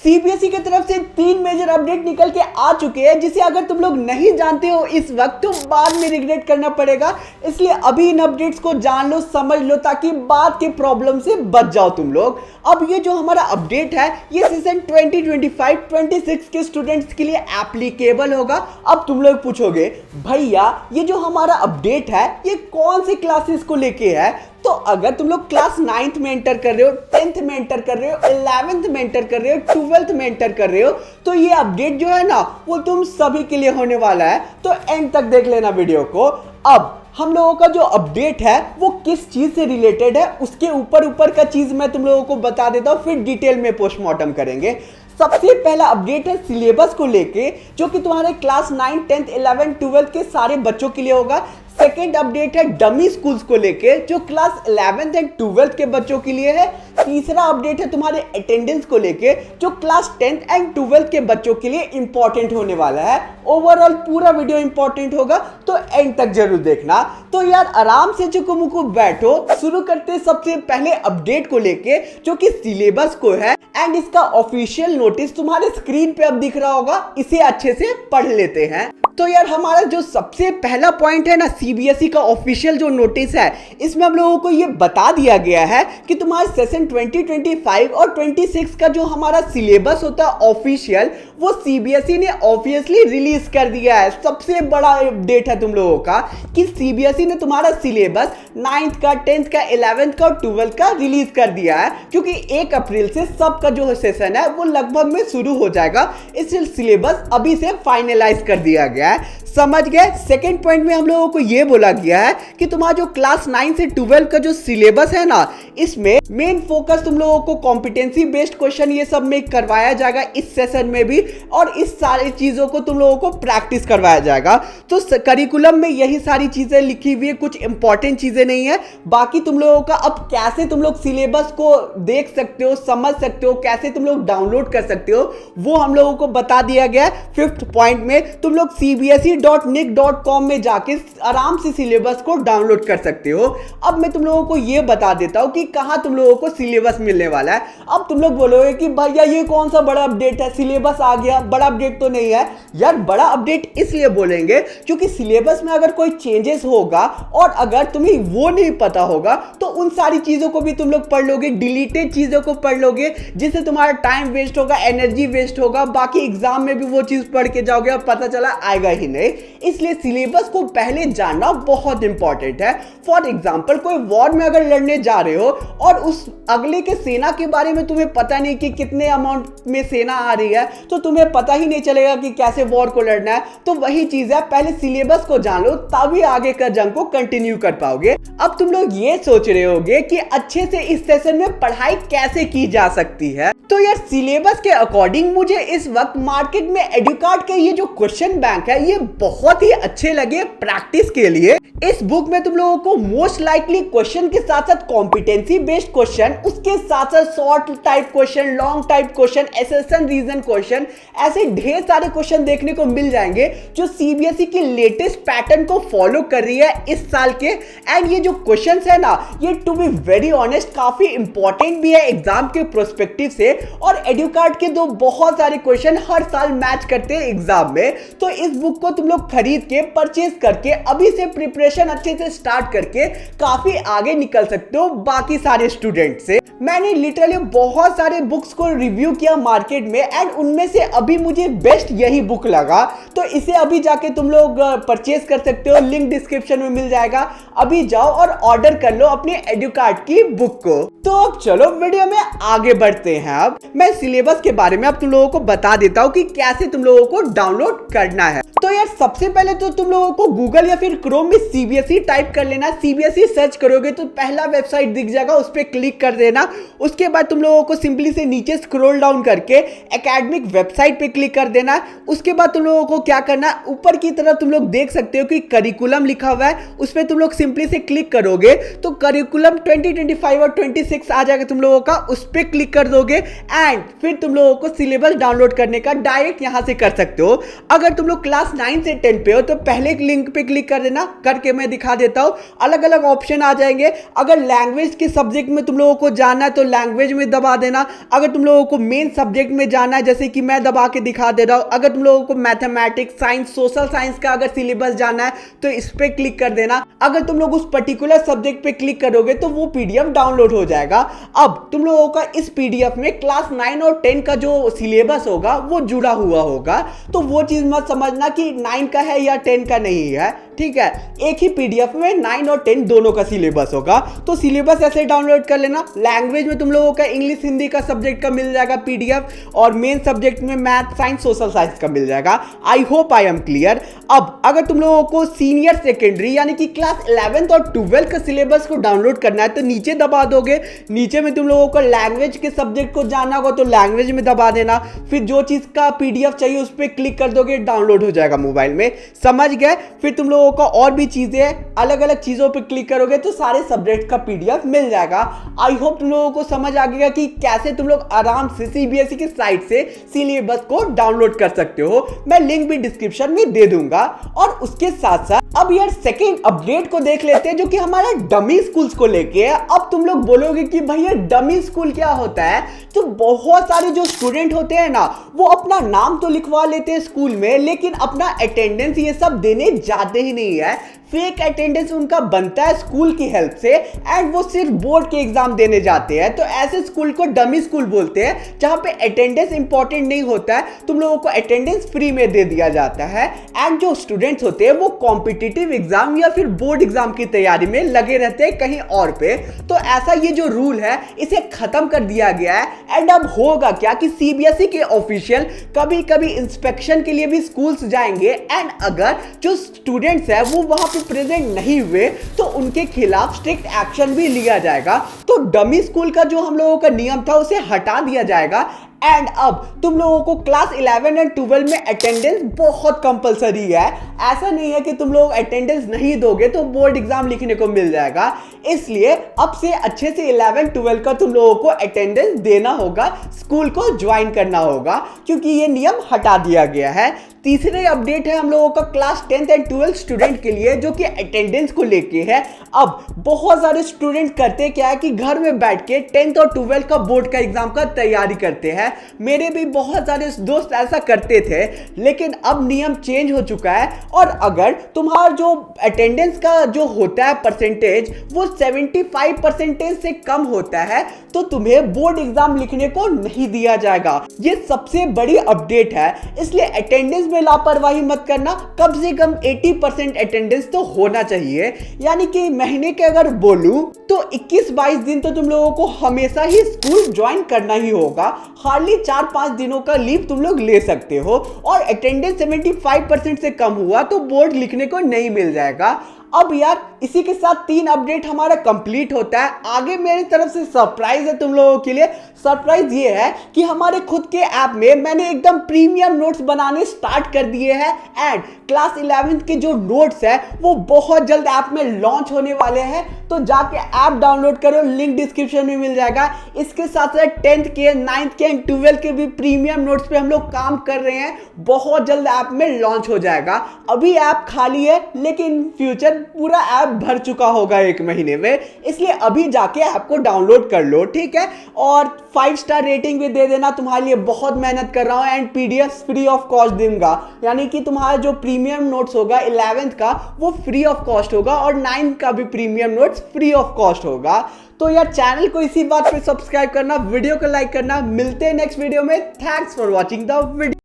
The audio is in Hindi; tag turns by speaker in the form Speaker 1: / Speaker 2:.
Speaker 1: सीबीएसई की तरफ से 3 मेजर अपडेट निकल के आ चुके हैं, जिसे अगर तुम लोग नहीं जानते हो इस वक्त तो बाद में रिग्रेट करना पड़ेगा। इसलिए अभी इन अपडेट्स को जान लो, समझ लो, ताकि बाद के प्रॉब्लम से बच जाओ तुम लोग। अब ये जो हमारा अपडेट है ये सेशन 2025-26 के स्टूडेंट्स के लिए एप्लीकेबल होगा। अब तुम लोग पूछोगे भैया ये जो हमारा अपडेट है ये कौन सी क्लासेस को लेके है? तो अगर तुम लोग क्लास 9th में एंटर कर रहे हो, 10th में एंटर कर रहे हो, 11th में एंटर कर रहे हो, 12th में एंटर कर रहे हो, तो ये अपडेट जो है ना वो तुम सभी के लिए होने वाला है। तो एंड तक देख लेना वीडियो को। अब हम लोगों का जो अपडेट है वो किस चीज से रिलेटेड है उसके ऊपर का चीज मैं तुम लोगों को बता देता हूँ, फिर डिटेल में पोस्टमार्टम करेंगे। सबसे पहला अपडेट है सिलेबस को लेके, जो कि तुम्हारे क्लास 9, 10, 11, 12 के सारे बच्चों के लिए होगा। सेकेंड अपडेट है डमी स्कूल्स को लेके, जो क्लास 11th एंड 12th के बच्चों के लिए है। तीसरा अपडेट है तुम्हारे अटेंडेंस को लेके, जो क्लास 10th एंड 12th के बच्चों के लिए इंपॉर्टेंट होने वाला है। ओवरऑल पूरा वीडियो इंपॉर्टेंट होगा, तो एंड तक जरूर देखना। तो यार आराम से चुकू बैठो, शुरू करते सबसे पहले अपडेट को लेके, जो कि सिलेबस को है। एंड इसका ऑफिशियल नोटिस तुम्हारे स्क्रीन पे अब दिख रहा होगा, इसे अच्छे से पढ़ लेते हैं। तो यार हमारा जो सबसे पहला पॉइंट है ना, सीबीएसई का ऑफिशियल जो नोटिस है, इसमें हम लोगों को ये बता दिया गया है कि तुम्हारे सेशन 2025 और 26 का जो हमारा सिलेबस होता है ऑफिशियल, वो सीबीएसई ने ऑब्वियसली रिलीज कर दिया है। सबसे बड़ा अपडेट है तुम लोगों का कि सीबीएसई ने तुम्हारा सिलेबस 9th का, 10th का, 11th का और 12th का रिलीज कर दिया है, क्योंकि 1 अप्रैल से सबका जो सेशन है वो लगभग में शुरू हो जाएगा। इसलिए सिलेबस अभी से फाइनलाइज कर दिया गया है। समझ गए? सेकेंड पॉइंट में हम लोगों को यह बोला गया है कि तुम्हारा जो क्लास 9 से 12 का जो सिलेबस है ना, इसमें मेन फोकस तुम लोगों को कॉम्पिटेंसी बेस्ड क्वेश्चन ये सब में करवाया जाएगा इस सेशन में भी, और इस सारी चीजों को तुम लोगों को प्रैक्टिस करवाया जाएगा। तो करिकुलम में यही सारी चीजें लिखी हुई है, कुछ इंपॉर्टेंट चीजें नहीं है। बाकी तुम लोगों का अब कैसे तुम लोग सिलेबस को देख सकते हो, समझ सकते हो, कैसे तुम लोग डाउनलोड कर सकते हो, वो हम लोगों को बता दिया गया है। 5th पॉइंट में तुम लोग cbse.nic.com में जाके आराम से सिलेबस को डाउनलोड कर सकते हो। अब मैं तुम लोगों को ये बता देता हूं कि कहां तुम लोगों को सिलेबस मिलने वाला है। अब तुम लोग बोलोगे कि भैया ये कौन सा बड़ा अपडेट है, सिलेबस आ गया, बड़ा अपडेट तो नहीं है। यार बड़ा अपडेट इसलिए बोलेंगे क्योंकि सिलेबस में अगर कोई चेंजेस होगा और अगर तुम्हें वो नहीं पता होगा तो उन सारी चीजों को भी तुम लोग पढ़ लोगे, डिलीटेड चीजों को पढ़ लोगे, जिससे तुम्हारा टाइम वेस्ट होगा, एनर्जी वेस्ट होगा। बाकी एग्जाम में भी वो चीज पढ़ के जाओगे और पता चला आएगा ही नहीं। इसलिए सिलेबस को पहले जानना बहुत इंपॉर्टेंट है। फॉर एग्जांपल कोई वॉर में अगर लड़ने जा रहे हो और उस अगले के सेना के बारे में तुम्हें पता नहीं कि कितने अमाउंट में सेना आ रही है, तो तुम्हें पता ही नहीं चलेगा कि कैसे वॉर को लड़ना है। तो वही चीज है, पहले सिलेबस को जान लो तभी आगे का जंग को कंटिन्यू कर पाओगे। अब तुम लोग ये सोच रहे होगे कि अच्छे से इस सेशन में पढ़ाई कैसे की जा सकती है। तो यार सिलेबस के अकॉर्डिंग मुझे इस वक्त मार्केट में एडुकार्ड के ये जो क्वेश्चन बैंक है ये बहुत ही अच्छे लगे प्रैक्टिस के लिए। इस बुक में तुम लोगों को मोस्ट लाइकली क्वेश्चन के साथ साथ कॉम्पिटेंसी बेस्ड क्वेश्चन, उसके साथ साथ short type question, long type question, assertion reason question, ऐसे ढेर सारे क्वेश्चन देखने को मिल जाएंगे जो सीबीएसई की लेटेस्ट पैटर्न को फॉलो कर रही है इस साल के। एंड ये जो क्वेश्चंस है ना, ये टू बी वेरी ऑनेस्ट काफी इंपॉर्टेंट भी है एग्जाम के प्रोस्पेक्टिव से, और एडुकार्ड के दो बहुत सारे क्वेश्चन हर साल मैच करते हैं एग्जाम में। तो इस बुक को तुम लोग खरीद के परचेज करके अभी से प्रिपरेशन अच्छे से स्टार्ट करके काफी आगे निकल सकते हो बाकी सारे स्टूडेंट से। मैंने लिटरली बहुत सारे बुक्स को रिव्यू किया मार्केट में, एंड उनमें से अभी मुझे बेस्ट यही बुक लगा। तो इसे अभी जाके तुम लोग परचेज कर सकते हो, लिंक डिस्क्रिप्शन में मिल जाएगा। अभी जाओ और ऑर्डर कर लो अपने एडुकार्ड की बुक को। तो अब चलो वीडियो में आगे बढ़ते हैं। अब मैं सिलेबस के बारे में अब तुम लोगों को बता देता हूं कि कैसे तुम लोगों को डाउनलोड करना है। तो यार सबसे पहले तो तुम लोगों को गूगल या फिर क्रोम में सीबीएसई टाइप कर लेना। सीबीएसई सर्च करोगे तो पहला वेबसाइट दिख जाएगा, उस पर क्लिक कर देना। उसके बाद तुम लोगों को सिंपली से नीचे स्क्रॉल डाउन करके एकेडमिक वेबसाइट पे क्लिक कर देना। उसके बाद तुम लोगों को क्या करना, ऊपर की तरफ तुम लोग देख सकते हो कि करिकुलम लिखा हुआ है, उस पर तुम लोग सिंपली से क्लिक करोगे तो करिकुलम 2025 और 26 आ जाएगा तुम लोगों का, उस पर क्लिक कर दोगे एंड फिर तुम लोगों को सिलेबस डाउनलोड करने का डायरेक्ट यहां से कर सकते हो। अगर तुम लोग क्लास क्लास 9 से 10 पे हो तो पहले लिंक पे क्लिक कर देना, करके मैं दिखा देता हूँ। अलग अलग ऑप्शन आ जाएंगे। अगर लैंग्वेज के सब्जेक्ट में तुम लोगों को जाना है तो लैंग्वेज में दबा देना। अगर तुम लोगों को मेन सब्जेक्ट में जाना है, जैसे कि मैं दबा के दिखा दे रहा हूँ, अगर तुम लोगों को मैथमेटिक्स, साइंस, सोशल साइंस का अगर सिलेबस जाना है तो इस पे क्लिक कर देना। अगर तुम लोग उस पर्टिकुलर सब्जेक्ट पे क्लिक करोगे तो वो पीडीएफ डाउनलोड हो जाएगा। अब तुम लोगों का इस पीडीएफ में क्लास 9 और 10 का जो सिलेबस होगा वो जुड़ा हुआ होगा, तो वो चीज मत समझना कि 9 का है या 10 का नहीं है, ठीक है। एक ही पीडीएफ में 9 और 10 दोनों का सिलेबस होगा। तो सिलेबस ऐसे डाउनलोड कर लेना। लैंग्वेज में तुम लोगों का इंग्लिश, हिंदी का सब्जेक्ट का मिल जाएगा पीडीएफ, और मेन सब्जेक्ट में मैथ, साइंस, सोशल साइंस का मिल जाएगा। I hope I am clear. अब अगर तुम लोगों को सीनियर सेकेंडरी यानी कि क्लास 11th और 12th का सिलेबस को डाउनलोड करना है तो नीचे दबा दोगे। नीचे में तुम लोगों को लैंग्वेज के सब्जेक्ट को जानना होगा तो लैंग्वेज में दबा देना। फिर जो चीज का पीडीएफ चाहिए उस पर क्लिक कर दोगे, डाउनलोड हो जाएगा मोबाइल में। समझ गए? फिर तुम लोगों को और भी चीजें, अलग अलग चीजों पे क्लिक करोगे तो सारे सब्जेक्ट का पीडीएफ मिल जाएगा। आई होप तुम लोगों को समझ आ गया कि कैसे तुम लोग आराम से सीबीएसई की साइट से सिलेबस को डाउनलोड कर सकते हो। मैं लिंक भी डिस्क्रिप्शन में दे दूंगा। और उसके साथ साथ अब यार सेकेंड अपडेट को देख लेते हैं, जो कि हमारा डमी स्कूल्स को लेके है। अब तुम लोग बोलोगे कि भैया डमी स्कूल क्या होता है? तो बहुत सारे जो स्टूडेंट होते हैं ना, वो अपना नाम तो लिखवा लेते हैं स्कूल में, लेकिन अपना अटेंडेंस ये सब देने जाते ही नहीं है। फेक अटेंडेंस उनका बनता है स्कूल की हेल्प से, एंड वो सिर्फ बोर्ड के एग्जाम देने जाते हैं। तो ऐसे स्कूल को डमी स्कूल बोलते हैं, जहां पे अटेंडेंस इंपॉर्टेंट नहीं होता है, तुम लोगों को अटेंडेंस फ्री में दे दिया जाता है। एंड जो स्टूडेंट्स होते हैं वो कॉम्पिटिटिव एग्जाम या फिर बोर्ड एग्जाम की तैयारी में लगे रहते हैं कहीं और पे। तो ऐसा ये जो रूल है इसे खत्म कर दिया गया है। एंड अब होगा क्या कि सीबीएसई के ऑफिशियल कभी कभी इंस्पेक्शन के लिए भी स्कूल्स जाएंगे, एंड अगर जो स्टूडेंट्स है वो वहां पे प्रेजेंट नहीं हुए तो उनके खिलाफ स्ट्रिक्ट एक्शन भी लिया जाएगा। तो डमी स्कूल का जो हम लोगों का नियम था उसे हटा दिया जाएगा। एंड अब तुम लोगों को क्लास 11 एंड 12 में अटेंडेंस बहुत कंपलसरी है। ऐसा नहीं है कि तुम लोग अटेंडेंस नहीं दोगे तो बोर्ड एग्जाम लिखने को मिल जाएगा। इसलिए अब से अच्छे से 11-12 का तुम लोगों को अटेंडेंस देना होगा, स्कूल को ज्वाइन करना होगा, क्योंकि ये नियम हटा दिया गया है। तीसरे अपडेट है हम लोगों का class 10th and 12th student के लिए, जो कि अटेंडेंस को लेके है। अब बहुत सारे स्टूडेंट करते क्या है कि घर में बैठ के 10th और 12th का बोर्ड का एग्जाम का तैयारी करते हैं। मेरे भी बहुत सारे दोस्त ऐसा करते थे, लेकिन अब नियम चेंज हो चुका है। और अगर तुम्हारा जो अटेंडेंस का जो होता है परसेंटेज वो 75% से कम होता है तो तुम्हें बोर्ड एग्जाम लिखने को नहीं दिया जाएगा। ये सबसे बड़ी अपडेट है, इसलिए अटेंडेंस में लापरवाही मत करना। कम से कम 80% अटेंडेंस तो होना चाहिए। यानी कि महीने के अगर बोलूं तो 21-22 दिन तो तुम लोगों को हमेशा ही स्कूल ज्वाइन करना ही होगा। हार्डली 4-5 दिनों का लीव तुम लोग ले सकते हो। और अटेंडेंस 75% से कम हुआ तो बोर्ड लिखने को नहीं मिल जाएगा। अब यार इसी के साथ 3 अपडेट हमारा कंप्लीट होता है। आगे मेरी तरफ से सरप्राइज है तुम लोगों के लिए। सरप्राइज ये है कि हमारे खुद के ऐप में मैंने एकदम प्रीमियम नोट्स बनाने स्टार्ट कर दिए हैं। एंड क्लास 11th के जो नोट्स है वो बहुत जल्द ऐप में लॉन्च होने वाले हैं। तो जाके ऐप डाउनलोड करो, लिंक डिस्क्रिप्शन में मिल जाएगा। इसके साथ साथ 10th के, 9th के एंड 12th के भी प्रीमियम नोट्स पे हम लोग काम कर रहे हैं। बहुत जल्द ऐप में लॉन्च हो जाएगा। अभी ऐप खाली है, लेकिन फ्यूचर पूरा ऐप भर चुका होगा 1 महीने में। इसलिए अभी जाके ऐप को डाउनलोड कर लो, ठीक है। और 5 स्टार रेटिंग भी दे देना। तुम्हारे लिए बहुत मेहनत कर रहा हूं। And PDF free of cost दूंगा, यानी कि तुम्हारा जो प्रीमियम नोट्स होगा 11th का वो फ्री ऑफ कॉस्ट होगा, और 9th का भी premium notes free of cost होगा। तो यार चैनल को इसी बात पे सब्सक्राइब करना, वीडियो को लाइक करना। मिलते हैं नेक्स्ट वीडियो में। Thanks for watching the video.